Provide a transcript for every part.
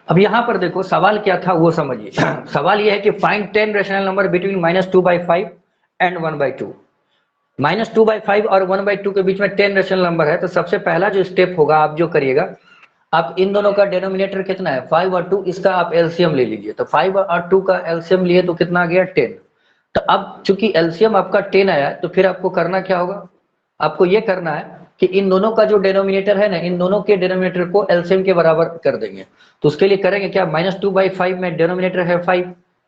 अब यहाँ पर देखो सवाल क्या था वो समझिए। सवाल ये है कि find 10 rational number between -2/5 and 1/2। -2/5 और 1/2 के बीच में 10 रेशनल नंबर है, तो सबसे पहला जो स्टेप होगा आप जो करिएगा, आप इन दोनों का डिनोमिनेटर कितना है 5 और 2, इसका आप एलसीएम ले लीजिए। तो 5 और 2 का एलसीएम लिए तो कितना आ गया 10। तो अब चूंकि एलसीएम आपका 10 आया, तो फिर आपको करना क्या होगा, आपको ये करना है कि इन दोनों का जो डिनोमिनेटर है ना, इन दोनों के डिनोमिनेटर को एलसीएम के बराबर कर देंगे। तो उसके लिए करेंगे क्या, -2/5 में डिनोमिनेटर है 5,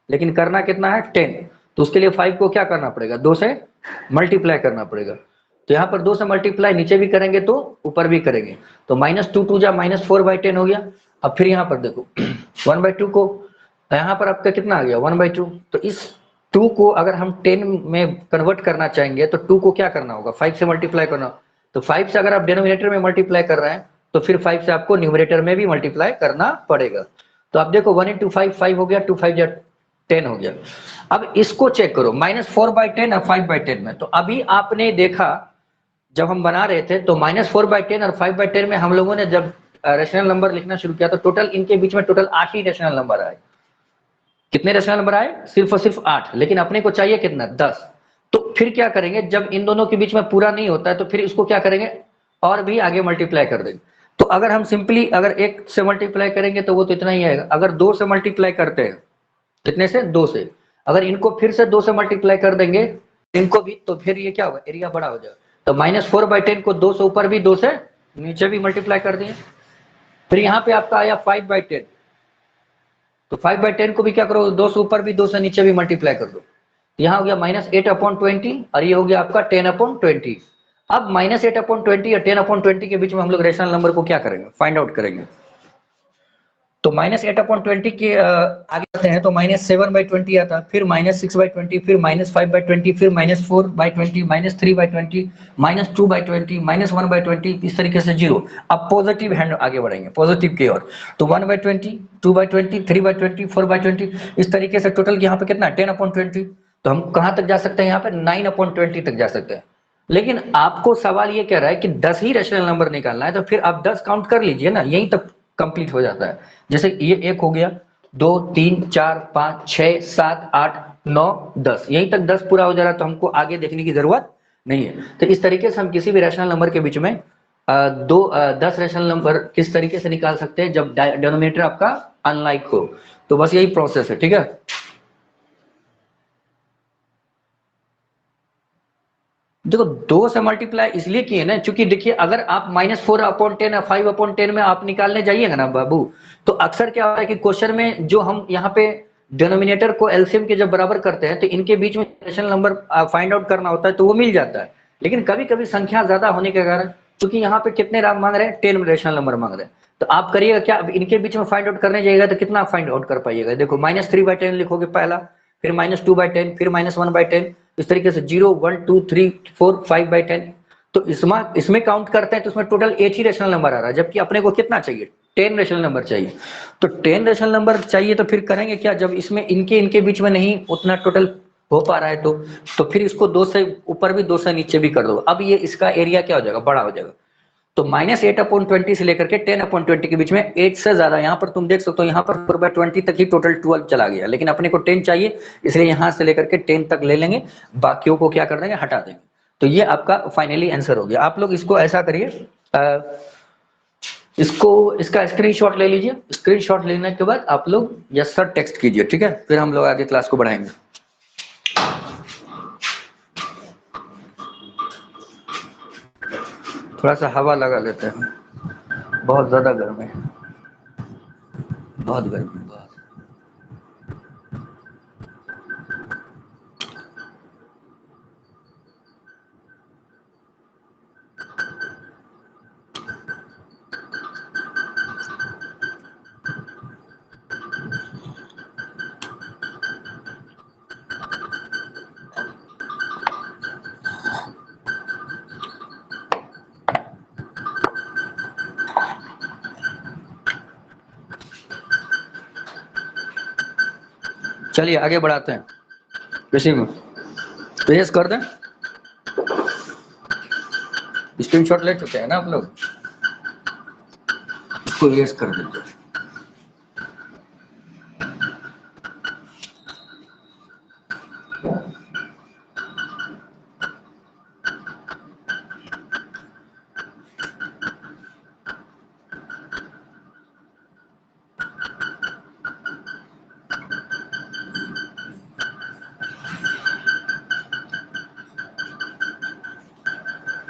लेकिन करना कितना है 10। तो उसके लिए 5 को क्या करना पड़ेगा, 2 से मल्टीप्लाई करना पड़ेगा। तो यहाँ पर 2 से मल्टीप्लाई नीचे भी करेंगे तो ऊपर भी करेंगे। तो -2 2 जा -4/10 हो गया। अब फिर यहाँ पर देखो 1/2 को, यहाँ पर आपका कितना आ गया 1/2। तो इस 2 को अगर हम 10 में कन्वर्ट करना चाहेंगे तो 2 को क्या करना होगा 5 से मल्टीप्लाई करना। तो 5 से अगर आप डिनोमिनेटर में मल्टीप्लाई कर रहे हैं तो फिर 5 से आपको न्यूमरेटर में भी मल्टीप्लाई करना पड़ेगा। तो आप देखो 1 × 5 5 हो गया, 2 5 जा 10 हो गया। अब इसको चेक करो -4/10 और 5/10 में। तो अभी आपने देखा जब हम बना रहे थे तो -4/10 और 5/10 में हम लोगों ने जब रेशनल नंबर लिखना शुरू किया तो टोटल इनके बीच में टोटल 8 ही रेशनल नंबर आए। कितने रेशनल नंबर आए, सिर्फ और सिर्फ 8, लेकिन अपने को चाहिए कितना 10। तो फिर क्या करेंगे, जब इन दोनों के बीच में पूरा नहीं होता है तो फिर इसको क्या करेंगे और भी आगे मल्टीप्लाई कर देंगे। तो अगर हम सिंपली अगर 1 से मल्टीप्लाई करेंगे तो वो तो इतना ही आएगा। अगर 2 से मल्टीप्लाई करते हैं, कितने से 2 से, अगर इनको फिर से 2 से मल्टीप्लाई कर देंगे इनको भी, तो फिर ये क्या होगा एरिया बड़ा हो जाएगा। तो -4/10 को 2 से ऊपर भी 2 से नीचे भी मल्टीप्लाई कर दिए। फिर यहाँ पे आपका आया 5/10। तो 5/10 को भी क्या करो 2 से ऊपर भी 2 से नीचे भी मल्टीप्लाई कर दो। यहाँ हो गया -8/20 और ये हो गया आपका 10/20। अब -8/20 या 10/20 के बीच में हम लोग रेशनल नंबर को क्या करेंगे फाइंड आउट करेंगे। तो -8/20 के आगे आते हैं तो -7/20 आता, फिर -6/20, फिर -5/20, फिर -4/20, -3/20, -2/20, -1/20, इस तरीके से 0। अब पॉजिटिव हैंड आगे बढ़ेंगे पॉजिटिव की ओर। तो 1/20, 2/20, 3/20, 4/20, इस तरीके से टोटल यहाँ पे कितना 10/20। तो हम कहाँ तक जा सकते हैं, यहाँ पे 9/20 तक जा सकते हैं। लेकिन आपको सवाल ये कह रहा है कि 10 ही रेशनल नंबर निकालना है, तो फिर आप 10 काउंट कर लीजिए ना, यहीं तक कंप्लीट हो जाता है। जैसे ये 1 हो गया, 2 3 4 5 6 7 8 9 10, यहीं तक 10 पूरा हो जा रहा है, तो हमको आगे देखने की जरूरत नहीं है। तो इस तरीके से हम किसी भी रेशनल नंबर के बीच में 10 रेशनल नंबर किस तरीके से निकाल सकते हैं जब डिनोमिनेटर आपका अनलाइक हो। तो बस यही प्रोसेस है, ठीक है। देखो 2 से मल्टीप्लाई इसलिए किए ना, क्योंकि देखिए अगर आप -4/10 या 5/10 में आप निकालने जाइएगा ना बाबू, तो अक्सर क्या होता है कि क्वेश्चन में जो हम यहाँ पे डिनोमिनेटर को एलसीएम के जब बराबर करते हैं तो इनके बीच में रेशनल नंबर फाइंड आउट करना होता है तो वो मिल जाता है। लेकिन कभी कभी संख्या ज्यादा होने के कारण, क्योंकि यहाँ पे कितने राम मांग रहे हैं 10 रेशनल नंबर मांग रहे हैं, तो आप करिएगा क्या, अब इनके बीच में फाइंड आउट करने जाइएगा तो कितना फाइंड आउट कर पाइएगा। देखो -3/10 लिखोगे पहला, फिर -2/10, फिर -1/10, इस तरीके से 0 1 2 3 4 5/10। तो इसमें काउंट करते हैं तो इसमें टोटल 8 ही रेशनल नंबर आ रहा है, जबकि अपने को कितना चाहिए 10 रेशनल नंबर चाहिए। तो 10 रेशनल नंबर चाहिए तो फिर करेंगे क्या, जब इसमें इनके बीच में नहीं उतना टोटल हो पा रहा है तो फिर इसको 2 से ऊपर भी 2 से नीचे भी कर दो। अब ये इसका एरिया क्या हो जाएगा, बड़ा हो जाएगा। तो -8/20 से लेकर के 10/20 के बीच में 8 से ज्यादा, यहाँ पर तुम देख सकते हो यहाँ पर 4/20 तक ही टोटल 12 चला गया, लेकिन अपने को 10 चाहिए, इसलिए यहाँ से लेकर के 10 तक ले लेंगे, बाकियों को क्या कर देंगे हटा देंगे। तो ये आपका फाइनली आंसर हो गया। आप लोग इसको ऐसा करिए, इसको इसका स्क्रीनशॉट ले लीजिए। स्क्रीनशॉट लेने के बाद आप लोग यस सर टेक्स्ट कीजिए, ठीक है, फिर हम लोग आगे क्लास को बढ़ाएंगे। थोड़ा सा हवा लगा लेते हैं, बहुत ज्यादा गर्म है, बहुत गर्मी है, बहुत। चलिए आगे बढ़ाते हैं, किसी में पेश कर दें। स्क्रीनशॉट ले चुके हैं ना आप लोग, इसको रेस कर देते हैं।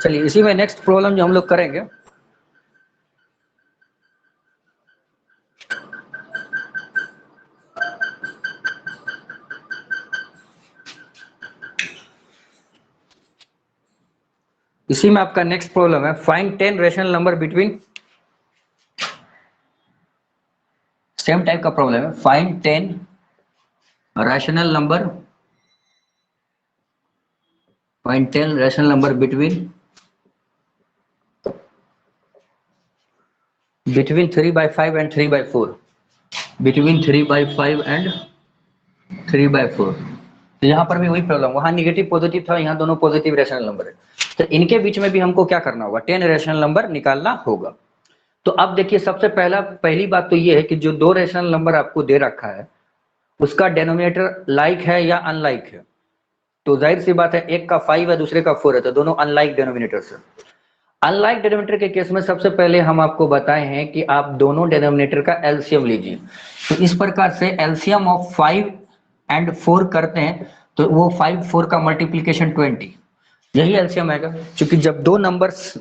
चलिए इसी में नेक्स्ट प्रॉब्लम जो हम लोग करेंगे, इसी में आपका नेक्स्ट प्रॉब्लम है, find 10 rational number between, same type का प्रॉब्लम है, find 10 rational number, find 10 rational number between 3/5 and 3/4, between 3/5 and 3/4। तो यहाँ पर भी वही प्रॉब्लम, वहां निगेटिव पॉजिटिव था, यहाँ दोनों पॉजिटिव रेशनल नंबर है, तो इनके बीच में भी हमको क्या करना होगा, 10 रेशनल नंबर निकालना होगा। तो अब देखिए सबसे पहली बात तो ये है कि जो दो रेशनल नंबर आपको दे रखा है उसका डेनोमिनेटर लाइक है या अनलाइक है, तो जाहिर सी बात है एक का 5 है दूसरे का 4 है, तो दोनों अनलाइक डेनोमिनेटर्स है। अनलाइक डेनोमिनेटर के केस में सबसे पहले हम आपको बताए हैं कि आप दोनों डेनोमिनेटर का एलसीएम लीजिए, तो इस प्रकार से एलसीएम ऑफ 5 एंड 4 करते हैं तो वो 5 4 का मल्टीप्लीकेशन 20, यही एलसीएम आएगा। क्योंकि जब दो नंबर्स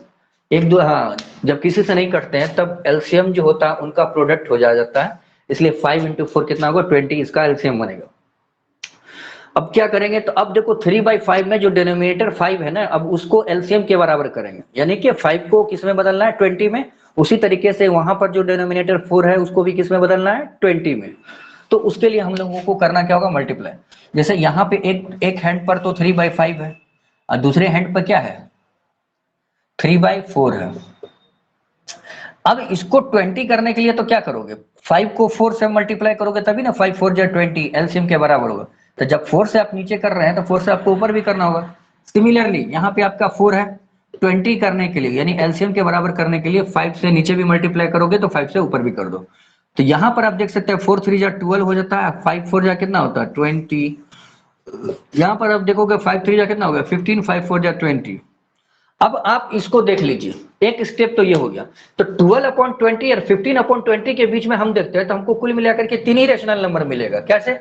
एक दो, हाँ, जब किसी से नहीं कटते हैं तब एलसीएम जो होता है उनका प्रोडक्ट हो जाता है, इसलिए 5 × 4 कितना होगा, 20, इसका एलसीएम बनेगा। अब क्या करेंगे, तो अब देखो 3/5 में जो डिनोमिनेटर 5 है ना, अब उसको एलसीएम के बराबर करेंगे, यानी कि 5 को किस में बदलना है, 20 में। उसी तरीके से वहां पर जो डिनोमिनेटर 4 है उसको भी किस में बदलना है, 20 में। तो उसके लिए हम लोगों को करना क्या होगा, मल्टीप्लाई। जैसे यहाँ पे एक हैंड पर तो 3/5 है और दूसरे हैंड पर क्या है, 3/4 है। अब इसको 20 करने के लिए तो क्या करोगे, 5 को 4 से मल्टीप्लाई करोगे तभी ना, 5 4 जा 20 एलसीएम के बराबर होगा। तो जब 4 से आप नीचे कर रहे हैं तो 4 से आपको ऊपर भी करना होगा। सिमिलरली यहाँ पे आपका 4 है, 20 करने के लिए यानी एलसीएम के बराबर करने के लिए 5 से नीचे भी मल्टीप्लाई करोगे तो 5 से ऊपर भी कर दो। तो यहाँ पर आप देख सकते हैं 4 3 जा 12 हो जाता है, 5 4 जा कितना होता है 20। यहाँ पर आप देखोगे 5 3 जा कितना हो गया 15, 5 4 जा 20। अब आप इसको देख लीजिए, एक स्टेप तो ये हो गया। तो 12/20 और 15/20 के बीच में हम देखते हैं तो हमको कुल मिलाकर के 3 ही रेशनल नंबर मिलेगा। कैसे,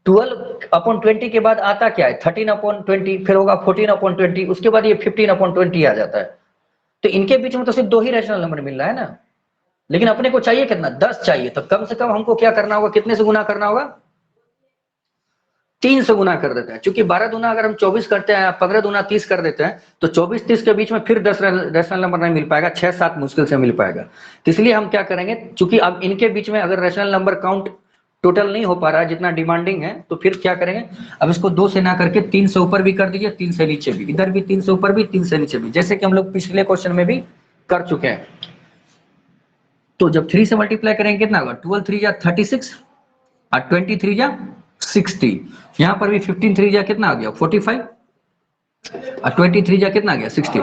12/20 के बाद आता क्या है 13/20, फिर होगा 14/20, उसके बाद ये 15/20 आ जाता है। तो इनके बीच में तो सिर्फ 2 ही रेशनल नंबर मिल रहा है ना, लेकिन अपने को चाहिए कितना, 10 चाहिए। तो कम से कम हमको क्या करना होगा, कितने से गुना करना होगा, 3 से गुना कर देते हैं। क्योंकि 12 दूना अगर हम 24 करते हैं, 15 दूना 30 कर देते हैं, तो 24 30 के बीच में फिर 10 रेशनल नंबर नहीं मिल पाएगा, 6 7 मुश्किल से मिल पाएगा। तो इसलिए हम क्या करेंगे, चूंकि अब इनके बीच में अगर रेशनल नंबर काउंट टोटल नहीं हो पा रहा है जितना डिमांडिंग है, तो फिर क्या करेंगे, अब इसको 2 से ना करके 3 से ऊपर भी कर दीजिए, 3 से नीचे भी, इधर भी 3 से ऊपर भी 3 से नीचे भी, जैसे कि हम लोग पिछले क्वेश्चन में भी कर चुके हैं। तो जब 3 से मल्टीप्लाई करेंगे कितना होगा, 12 3 जा 36 और 23 3 जा 60। यहाँ पर भी 15 3 जा कितना आ गया 45 और 23 जा कितना आ गया 60।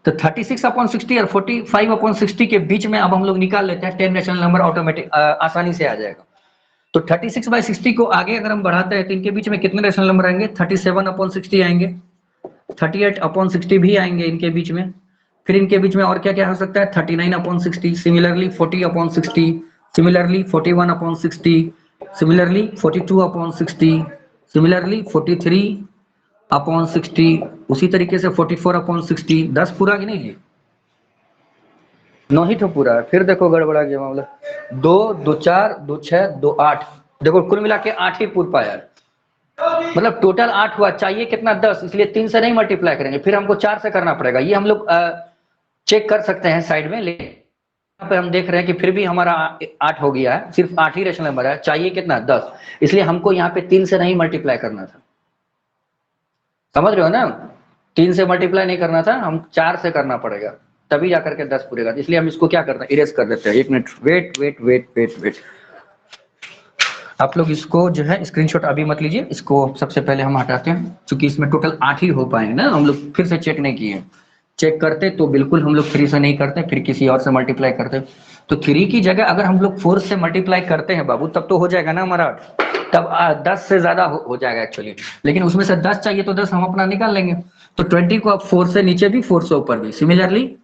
तो 36/60 और 45/60 के बीच में अब हम लोग निकाल लेते हैं 10 रेशनल नंबर, ऑटोमेटिक आसानी से आ जाएगा। तो 36/60 को आगे अगर हम बढ़ाते हैं तो इनके बीच में कितने रेशनल नंबर आएंगे, 37/60 आएंगे, 38/60 भी आएंगे इनके बीच में। फिर इनके बीच में और क्या क्या हो सकता है, 39/60, सिमिलरली 40/60, सिमिलरली 41/60, सिमिलरली 42/60, सिमिलरली 43/60, उसी तरीके से 44/60। 10 पूरा कि नहीं जी, 9 ही तो पूरा है। फिर देखो गड़बड़ा गया मामला, 2 2 4 2 6 2 8, देखो कुल मिला के 8 ही पूर पाया, मतलब टोटल 8 हुआ, चाहिए कितना 10, इसलिए 3 से नहीं मल्टीप्लाई करेंगे, फिर हमको 4 से करना पड़ेगा। ये हम लोग चेक कर सकते हैं साइड में, लेकिन यहाँ पे हम देख रहे हैं कि फिर भी हमारा 8 हो गया है, सिर्फ 8 ही रेशनल नंबर है, चाहिए कितना 10, इसलिए हमको यहाँ पे 3 से नहीं मल्टीप्लाई करना था। समझ रहे हो ना, 3 से मल्टीप्लाई नहीं करना था, हम 4 से करना पड़ेगा, तभी जाकर के 10 पूरेगा। इसलिए हम इसको क्या करते हैं, इरेज कर देते हैं। 1 minute, wait wait wait wait wait, आप लोग इसको जो है स्क्रीनशॉट अभी मत लीजिए, इसको सबसे पहले हम हटाते हैं, क्योंकि इसमें टोटल 8 ही हो पाएंगे ना, हम लोग फिर से चेक नहीं किए। चेक करते तो बिल्कुल हम लोग 3 से नहीं करते, फिर किसी और से मल्टीप्लाई करते। तो 3 की जगह अगर हम लोग 4 से मल्टीप्लाई करते हैं बाबू, तब तो हो जाएगा ना हमारा 8, तब 10 से ज्यादा हो जाएगा एक्चुअली, लेकिन उसमें से 10 चाहिए तो 10 हम अपना निकाल लेंगे। तो 20 को अब 4 से नीचे भी 4 से ऊपर भी, सिमिलरली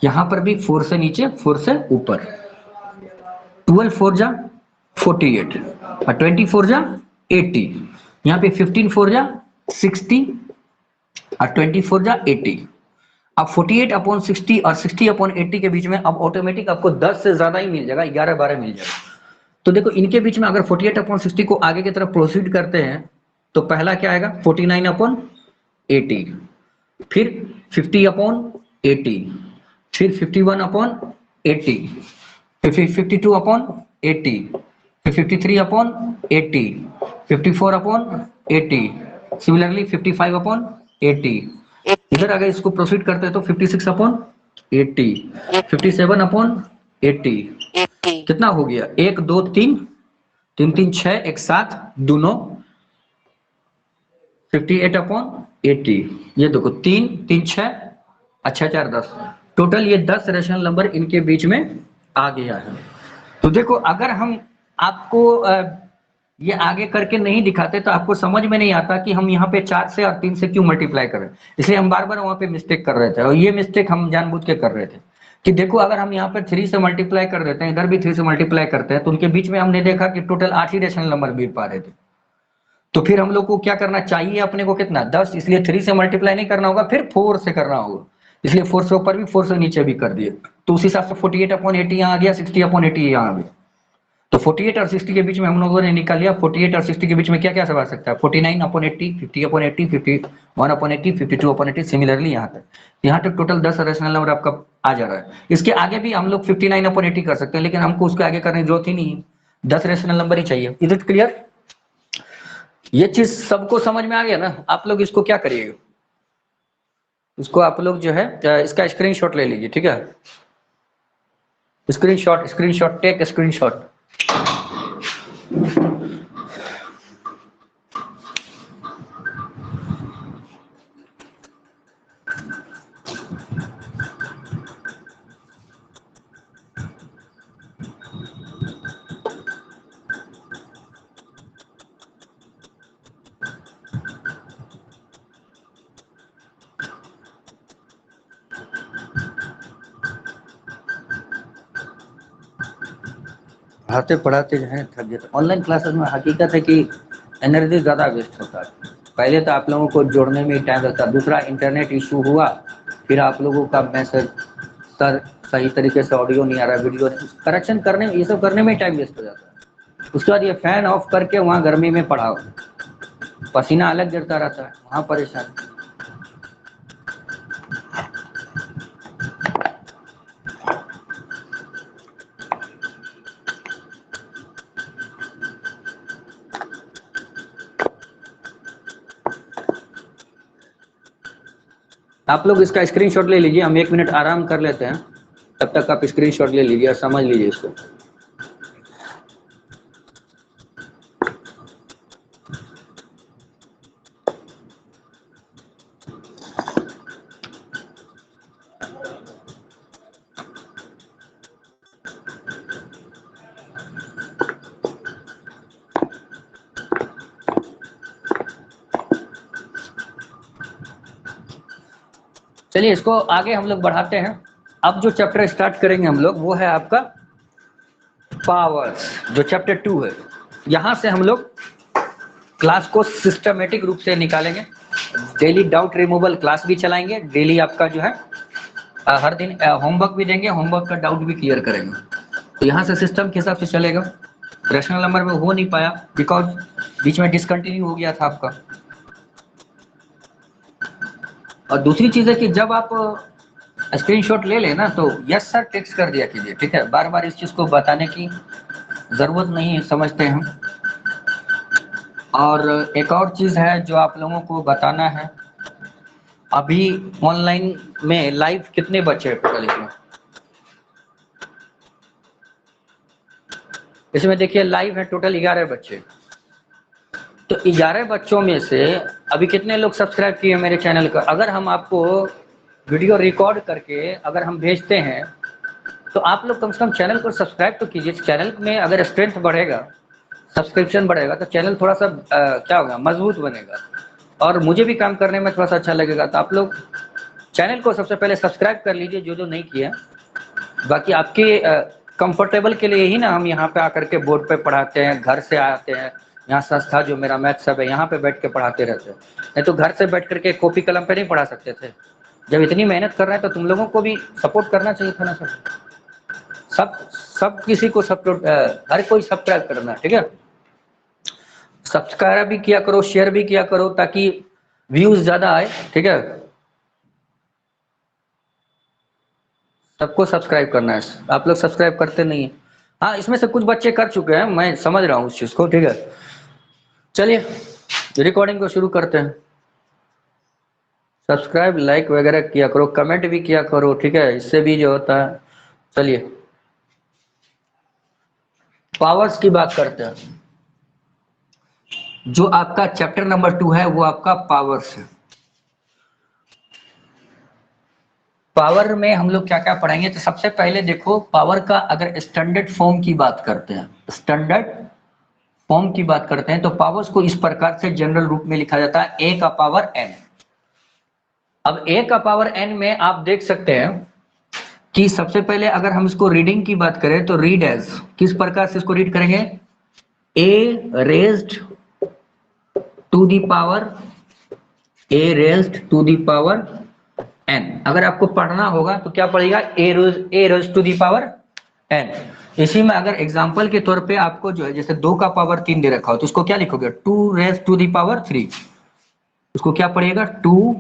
यहां पर भी 4 से नीचे 4 से ऊपर, 12 4 जा 48 और 24 जा 80, यहाँ पे 15 4 जा 60 और 24 जा 80। अब 48/60 और 60/80 के बीच में अब ऑटोमेटिक आपको 10 से ज्यादा ही मिल जाएगा, 11-12 मिल जाएगा। तो देखो इनके बीच में अगर 48/60 को आगे की तरफ प्रोसीड करते हैं तो पहला क्या आएगा 49/80, फिर 50/80, फिर 51/80, फिर 52/80, फिर 53/80, 54/80, सिमिलरली 55/80। इधर अगर इसको प्रोसीड करते हैं तो 56/80, 57/80, कितना हो गया 1 2 3 3 3 6 1 7 दोनों 58/80। ये देखो 3 3 6 अच्छा 4 10, टोटल ये 10 रेशनल नंबर इनके बीच में आ गया है। तो देखो अगर हम आपको ये आगे करके नहीं दिखाते तो आपको समझ में नहीं आता कि हम यहाँ पे 4 से और 3 से क्यों मल्टीप्लाई कर रहे हैं, इसलिए हम बार बार वहां पे मिस्टेक कर रहे थे, और ये मिस्टेक हम जानबूझ के कर रहे थे कि देखो अगर हम यहाँ पे 3 से मल्टीप्लाई कर देते हैं, इधर भी 3 से मल्टीप्लाई करते हैं, तो उनके बीच में हमने देखा कि टोटल 8 ही रेशनल नंबर मिल पा रहे थे। तो फिर हम लोग को क्या करना चाहिए, अपने को कितना 10, इसलिए 3 से मल्टीप्लाई नहीं करना होगा, फिर 4 से करना होगा, इसलिए 4 से ऊपर भी 4 से नीचे भी कर दिए। तो उस हिसाब से 48/80 यहाँ आ गया, 60/80 यहाँ आ गया। तो 48 और 60 के बीच में हम लोगों ने निकाल लिया, 48 और 60 के बीच में क्या क्या सब आ सकता है 49/80, 50/80, 51/80, 52/80, सिमिलरली यहाँ तक टोटल 10 रेशनल नंबर आपका आ जा रहा है। इसके आगे भी हम लोग 59/80 कर सकते हैं, लेकिन हमको उसके आगे करने की जरूरत ही नहीं है, 10 रेशनल नंबर ही चाहिए। Is it clear? ये चीज सबको समझ में आ गया ना? आप लोग इसको क्या करिएगा, इसको आप लोग जो है इसका स्क्रीनशॉट ले लीजिए, ठीक है? Screenshot take screenshot. पढ़ाते पढ़ाते जो है थक जाते। ऑनलाइन क्लासेस में हकीकत है कि एनर्जी ज़्यादा वेस्ट होता है। पहले तो आप लोगों को जोड़ने में ही टाइम लगता है, दूसरा इंटरनेट इशू हुआ, फिर आप लोगों का मैसेज सर सही तरीके से ऑडियो नहीं आ रहा, वीडियो करेक्शन करने में, ये सब करने में टाइम वेस्ट हो जाता है। उसके बाद ये फैन ऑफ करके वहाँ गर्मी में पढ़ाओ, पसीना अलग गिरता रहता है, वहाँ परेशान। आप लोग इसका स्क्रीनशॉट ले लीजिए, हम 1 मिनट आराम कर लेते हैं, तब तक आप स्क्रीनशॉट ले लीजिए और समझ लीजिए इसको। चलिए इसको आगे हम लोग बढ़ाते हैं। अब जो चैप्टर स्टार्ट करेंगे हम लोग वो है आपका पावर्स, जो चैप्टर 2 है। यहां से हम लोग क्लास को सिस्टमेटिक रूप से निकालेंगे, डेली डाउट रिमूवल क्लास भी चलाएंगे, डेली आपका जो है हर दिन होमवर्क भी देंगे, होमवर्क का डाउट भी क्लियर करेंगे। तो यहाँ से सिस्टम के हिसाब से चलेगा। रेशनल नंबर में हो नहीं पाया बिकॉज बीच में डिसकंटिन्यू हो गया था आपका। और दूसरी चीज है कि जब आप स्क्रीनशॉट ले लेना तो यस सर टेक्स्ट कर दिया कीजिए, ठीक है? बार बार इस चीज को बताने की जरूरत नहीं है, समझते हैं हम। और एक और चीज है जो आप लोगों को बताना है, अभी ऑनलाइन में लाइव कितने बच्चे हैं टोटल इसमें? इसमें देखिए लाइव है टोटल 11 बच्चे। तो 11 बच्चों में से अभी कितने लोग सब्सक्राइब किए मेरे चैनल का? अगर हम आपको वीडियो रिकॉर्ड करके अगर हम भेजते हैं तो आप लोग कम से कम चैनल को सब्सक्राइब तो कीजिए। चैनल में अगर स्ट्रेंथ बढ़ेगा, सब्सक्रिप्शन बढ़ेगा, तो चैनल थोड़ा सा क्या होगा, मजबूत बनेगा, और मुझे भी काम करने में थोड़ा सा अच्छा लगेगा। तो आप लोग चैनल को सबसे पहले सब्सक्राइब कर लीजिए जो नहीं किया। बाकी आपके कंफर्टेबल के लिए ही ना हम यहाँ पे आकर के बोर्ड पे पढ़ाते हैं, घर से आते हैं, यहाँ संस्था जो मेरा मैथ सब है यहाँ पे बैठ के पढ़ाते रहते हैं, नहीं तो घर से बैठ करके कॉपी कलम पे नहीं पढ़ा सकते थे। जब इतनी मेहनत कर रहे हैं तो तुम लोगों को भी सपोर्ट करना चाहिए था ना सर। सब सब किसी को सपोर्ट, हर कोई सब्सक्राइब करना, ठीक है। सब्सक्राइब भी किया करो, शेयर भी किया करो ताकि व्यूज ज्यादा आए, ठीक है। सबको सब्सक्राइब करना है, आप लोग सब्सक्राइब करते नहीं है। हाँ, इसमें से कुछ बच्चे कर चुके हैं, मैं समझ रहा हूँ उस चीज को, ठीक है। चलिए रिकॉर्डिंग को शुरू करते हैं। सब्सक्राइब लाइक वगैरह किया करो, कमेंट भी किया करो, ठीक है, इससे भी जो होता है। चलिए पावर्स की बात करते हैं। जो आपका चैप्टर नंबर 2 है वो आपका पावर्स है। पावर में हम लोग क्या क्या पढ़ेंगे, तो सबसे पहले देखो पावर का अगर स्टैंडर्ड फॉर्म की बात करते हैं, स्टैंडर्ड फॉर्म की बात करते हैं तो पावर्स को इस प्रकार से जनरल रूप में लिखा जाता है, ए का पावर एन। अब ए का पावर एन में आप देख सकते हैं कि सबसे पहले अगर हम इसको रीडिंग की बात करें तो रीड एज, किस प्रकार से इसको रीड करेंगे, A raised to the power, A raised to the power N. अगर आपको पढ़ना होगा तो क्या पड़ेगा, A raised to the power N. इसी में अगर एग्जांपल के तौर पे आपको जो है जैसे 2 का पावर 3 दे रखा हो तो उसको क्या लिखोगे, 2 रेज्ड टू दी पावर 3। उसको क्या पड़ेगा, 2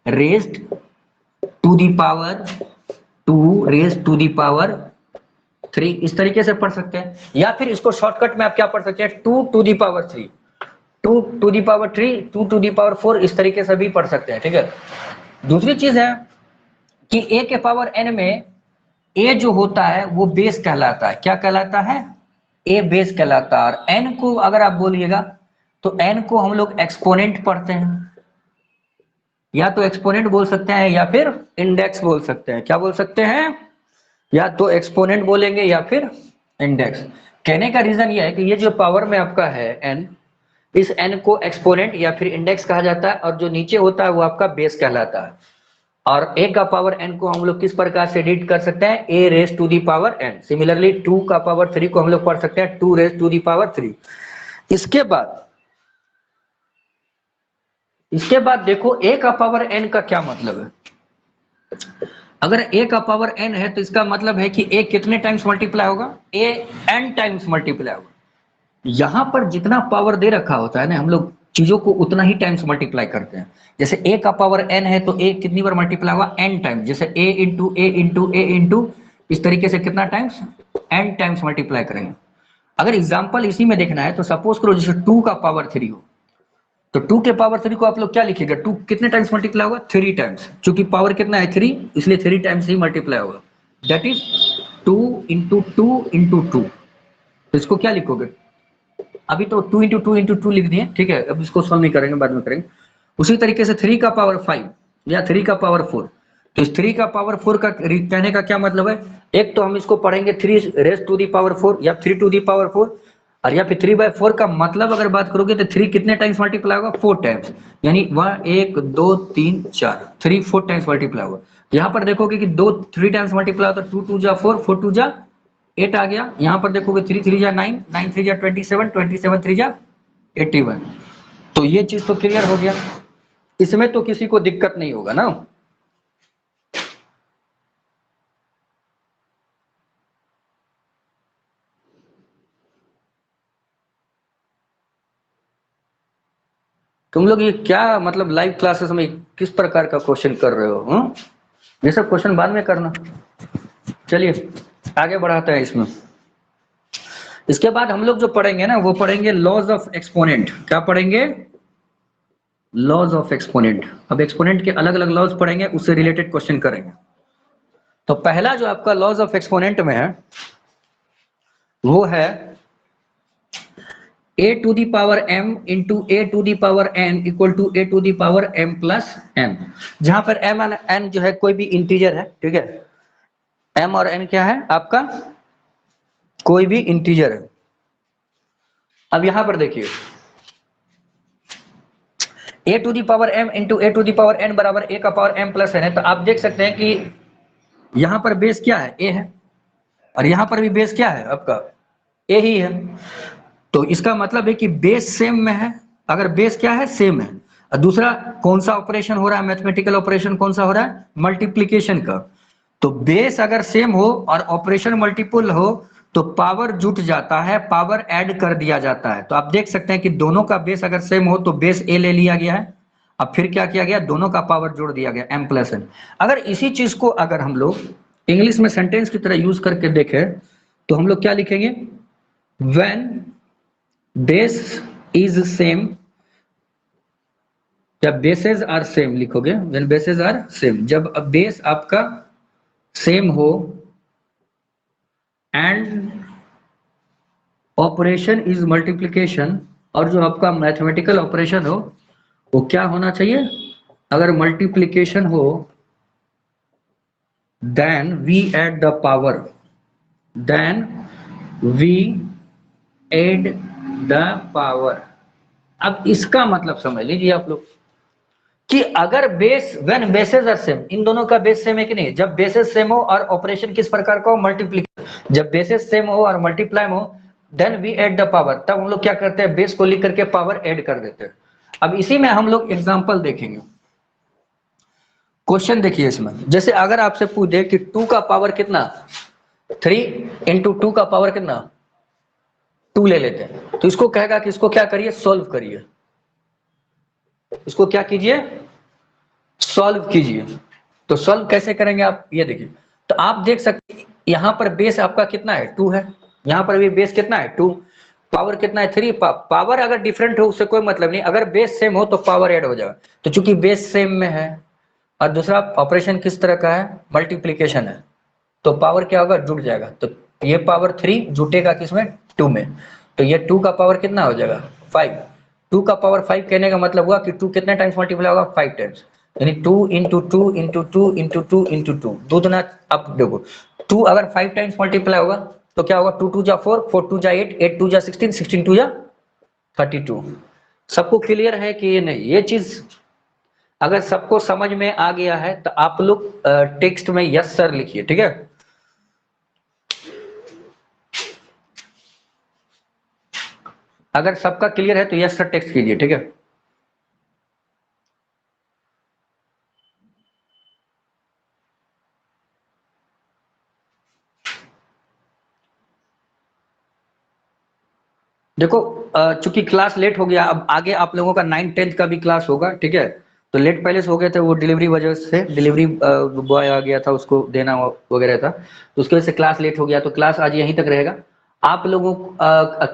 raised to the power 2 raised to the power 3, इस तरीके से पढ़ सकते हैं। या फिर इसको शॉर्टकट में आप क्या पढ़ सकते हैं, 2 to the power 3, 2 to the power 3, 2 to the power 4, इस तरीके से भी पढ़ सकते हैं, ठीक है। दूसरी चीज है कि ए के पावर एन में ए जो होता है वो बेस कहलाता है, क्या कहलाता है, ए बेस कहलाता है। और एन को अगर आप बोलिएगा तो एन को हम लोग एक्सपोनेंट पढ़ते हैं, या तो एक्सपोनेंट बोल सकते हैं या फिर इंडेक्स बोल सकते हैं। क्या बोल सकते हैं, या तो एक्सपोनेंट बोलेंगे या फिर इंडेक्स। कहने का रीजन ये है कि ये जो पावर में आपका है एन, इस एन को एक्सपोनेंट या फिर इंडेक्स कहा जाता है, और जो नीचे होता है वो आपका बेस कहलाता है। और ए का पावर एन को हम लोग किस प्रकार से रीड कर सकते हैं, A raise to the power N. Similarly 2 का पावर 3 को हम लोग पढ़ सकते हैं 2 रेस टू दी पावर 3। इसके बाद देखो ए का पावर एन का क्या मतलब है। अगर ए का पावर एन है तो इसका मतलब है कि ए कितने टाइम्स मल्टीप्लाई होगा, ए एन टाइम्स मल्टीप्लाई होगा। यहां पर जितना पावर दे रखा होता है ना, हम लोग चीजों को उतना ही टाइम्स मल्टीप्लाई करते हैं। जैसे ए का पावर एन है तो ए कितनी बार मल्टीप्लाई होगा, एन टाइम्स। जैसे ए इंटू ए इंटू ए इंटू, इस तरीके से कितना टाइम्स, एन टाइम्स मल्टीप्लाई करेंगे। अगर एग्जांपल इसी में देखना है तो सपोज करो जैसे 2 का पावर 3 हो, तो 2 के पावर 3 को आप लोग क्या लिखेगा, 2 कितने टाइम्स मल्टीप्लाई होगा, 3 टाइम्स। क्योंकि पावर कितना है 3, इसलिए 3 टाइम्स ही मल्टीप्लाई होगा। That is 2 into 2 into 2। तो इसको क्या लिखोगे, अभी तो 2 इंटू 2 इंटू 2 लिख दिए, ठीक है। अब इसको सॉल्व नहीं करेंगे, बाद में करेंगे। उसी तरीके से 3 का पावर 5 या 3 का पावर 4, तो इस 3 का पावर 4 का कहने का क्या मतलब है, एक तो हम इसको पढ़ेंगे 3 रेस टू दी पावर 4 या 3 टू दी पावर 4, और या फिर 3/4 का मतलब अगर बात करोगे तो 3 कितने टाइम्स मल्टीप्लाई होगा, 4 टाइम्स। यानी 1 2 3 4, 3 4 टाइम्स मल्टीप्लाई होगा। यहाँ पर देखोगे कि 2 3 टाइम्स मल्टीप्लाई होता है, 2 2 जा 4, 4 2 जा 8 आ गया। यहाँ पर देखोगे 3 3 जा 9, 9 3 जा 27, 27 3 जा 81। तो ये चीज तो क्लियर हो गया, इसमें तो किसी को दिक्कत नहीं होगा ना। तुम लोग ये क्या मतलब लाइव क्लासेस में किस प्रकार का क्वेश्चन कर रहे हो, ये सब क्वेश्चन बाद में करना। चलिए आगे बढ़ाते हैं इसमें। इसके बाद हम लोग जो पढ़ेंगे ना वो पढ़ेंगे लॉज ऑफ एक्सपोनेंट। क्या पढ़ेंगे, लॉज ऑफ एक्सपोनेंट। अब एक्सपोनेंट के अलग अलग लॉज पढ़ेंगे, उससे रिलेटेड क्वेश्चन करेंगे। तो पहला जो आपका लॉज ऑफ एक्सपोनेंट में है वो है a to the power m into a to the power n equal to a to the power m plus n। जहां पर m और n जो है कोई भी इंटीजर है, ठीक है। m और n क्या है आपका, कोई भी इंटीजर है। अब यहां पर देखिए a to the power m into a to the power n बराबर a का पावर m प्लस n है। तो आप देख सकते हैं कि यहां पर बेस क्या है, a है, और यहां पर भी बेस क्या है आपका, a ही है। तो इसका मतलब है कि बेस सेम में है, अगर बेस क्या है, सेम है। और दूसरा कौन सा ऑपरेशन हो रहा है, मैथमेटिकल ऑपरेशन कौन सा हो रहा है, मल्टीप्लीकेशन का। तो बेस अगर सेम हो और ऑपरेशन मल्टीपल हो तो पावर जुट जाता है, पावर ऐड कर दिया जाता है। तो आप देख सकते हैं कि दोनों का बेस अगर सेम हो तो बेस ए ले लिया गया है, अब फिर क्या किया गया, दोनों का पावर जोड़ दिया गया m+n। अगर इसी चीज को अगर हम लोग इंग्लिश में सेंटेंस की तरह यूज करके देखें तो हम लोग क्या लिखेंगे, व्हेन बेस इज सेम, जब बेसेस आर सेम लिखोगे, व्हेन बेसेस आर सेम, जब बेस आपका सेम हो एंड ऑपरेशन इज मल्टीप्लीकेशन, और जो आपका मैथमेटिकल ऑपरेशन हो वो क्या होना चाहिए, अगर मल्टीप्लीकेशन हो then we add the power, then we add the power. अब इसका मतलब समझ लीजिए आप लोग कि अगर base, when bases are same, इन दोनों का बेस सेम है कि नहीं, जब बेसेस सेम हो और ऑपरेशन किस प्रकार का हो, मल्टीप्लीकेशन, जब बेसेस सेम हो और मल्टीप्लाई हो then we add the power, तब हम लोग क्या करते हैं, बेस को लिख करके पावर ऐड कर देते हैं। अब इसी में हम लोग एग्जांपल देखेंगे। क्वेश्चन देखिए इसमें, जैसे अगर आपसे पूछे कि 2 का पावर कितना, 3 इंटू 2 का पावर कितना 2 ले लेते हैं, तो इसको कहेगा कि इसको क्या करिए, सॉल्व करिए, इसको क्या कीजिए, सॉल्व कीजिए। तो सॉल्व कैसे करेंगे आप ये देखिए, तो आप देख सकते हैं यहां पर बेस आपका कितना है, 2 है, यहां पर भी बेस कितना है 2, पावर कितना है 3। पावर अगर डिफरेंट हो उससे कोई मतलब नहीं, अगर बेस सेम हो तो पावर ऐड हो जाएगा। तो चूंकि बेस सेम में है और दूसरा ऑपरेशन किस तरह का है, मल्टीप्लीकेशन है, तो पावर क्या होगा, जुड़ जाएगा। तो ये पावर 3 जुटेगा किसमें, 2 में, तो ये 2 का पावर कितना हो जाएगा 5। 2 का पावर 5 कहने का मतलब हुआ कि 2 कितने टाइम्स मल्टीप्लाई होगा, 5 टाइम्स, यानी 2 इंटू 2 इंटू 2 इंटू 2 इंटू 2, दो दुना। अब देखो 2 अगर 5 टाइम्स मल्टीप्लाई होगा तो क्या होगा, 2 2 जा 4, 4 2 जा 8, 8 2 जा 16, 16 2 जा 32। सबको क्लियर है कि ये नहीं, ये चीज अगर सबको समझ में आ गया है तो आप लोग टेक्स्ट में यस सर लिखिए, ठीक है। अगर सबका क्लियर है तो यस सर टेक्स्ट कीजिए, ठीक है। देखो चूंकि क्लास लेट हो गया, अब आगे आप लोगों का 9 10 का भी क्लास होगा, ठीक है। तो लेट पहले से हो गए थे, वो डिलीवरी वजह से, डिलीवरी बॉय आ गया था, उसको देना वगैरह था, तो उसकी वजह से क्लास लेट हो गया। तो क्लास आज यहीं तक रहेगा। आप लोगों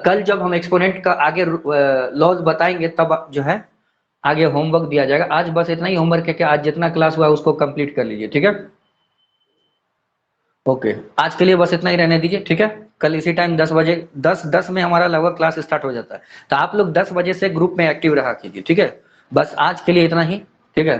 कल जब हम एक्सपोनेंट का आगे लॉज बताएंगे तब जो है आगे होमवर्क दिया जाएगा। आज बस इतना ही होमवर्क है कि आज जितना क्लास हुआ उसको कंप्लीट कर लीजिए, ठीक है। ओके, आज के लिए बस इतना ही रहने दीजिए, ठीक है। कल इसी टाइम 10 बजे, 10 में हमारा लगभग क्लास स्टार्ट हो जाता है, तो आप लोग 10 बजे से ग्रुप में एक्टिव रहा कीजिए, ठीक है। बस आज के लिए इतना ही, ठीक है।